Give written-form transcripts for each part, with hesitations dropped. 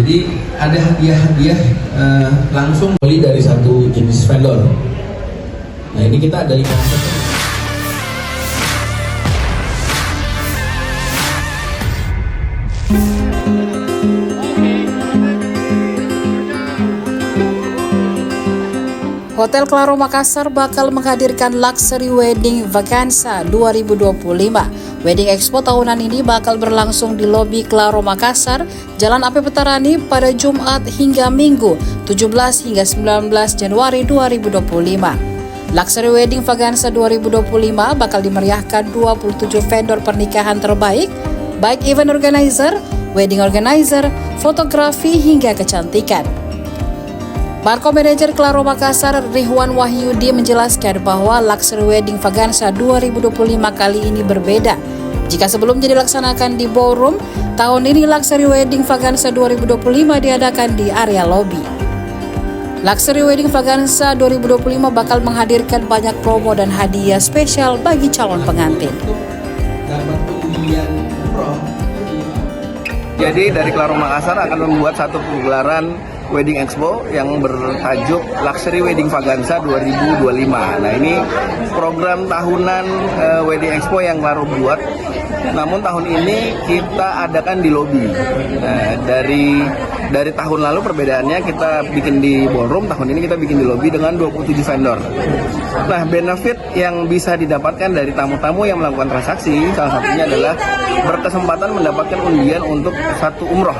Jadi ada hadiah-hadiah langsung beli dari satu jenis vendor. Nah ini kita ada 5 set. Hotel Claro Makassar bakal menghadirkan Luxury Wedding Vacanza 2025. Wedding Expo tahunan ini bakal berlangsung di lobi Claro Makassar, Jalan AP Petarani pada Jumat hingga Minggu 17 hingga 19 Januari 2025. Luxury Wedding Vacanza 2025 bakal dimeriahkan 27 vendor pernikahan terbaik, baik event organizer, wedding organizer, fotografi hingga kecantikan. Marco Manager Claro Makassar Rihwan Wahyudi menjelaskan bahwa Luxury Wedding Vacanza 2025 kali ini berbeda. Jika sebelumnya dilaksanakan di ballroom, tahun ini Luxury Wedding Vacanza 2025 diadakan di area lobby. Luxury Wedding Vacanza 2025 bakal menghadirkan banyak promo dan hadiah spesial bagi calon pengantin. Jadi dari Claro Makassar akan membuat satu pegelaran Wedding Expo yang bertajuk Luxury Wedding Vacanza 2025. Nah ini program tahunan Wedding Expo yang Claro buat. Namun tahun ini kita adakan di lobi. Nah, dari tahun lalu perbedaannya kita bikin di ballroom, tahun ini kita bikin di lobi dengan 27 vendor. Nah benefit yang bisa didapatkan dari tamu-tamu yang melakukan transaksi salah satunya adalah berkesempatan mendapatkan undian untuk satu umroh.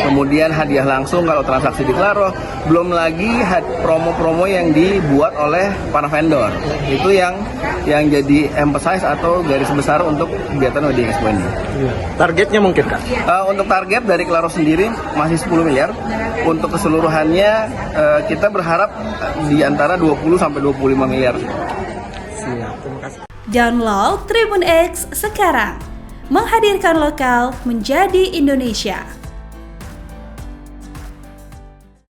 Kemudian hadiah langsung kalau transaksi di Claro, belum lagi promo-promo yang dibuat oleh para vendor. Itu yang jadi emphasize atau garis besar untuk kegiatan Wedding Expo ini. Targetnya mungkin Kak? Untuk target dari Claro sendiri masih 10 miliar. Untuk keseluruhannya kita berharap di antara 20 sampai 25 miliar. Siap, terima kasih. Download Tribun X sekarang. Menghadirkan lokal menjadi Indonesia.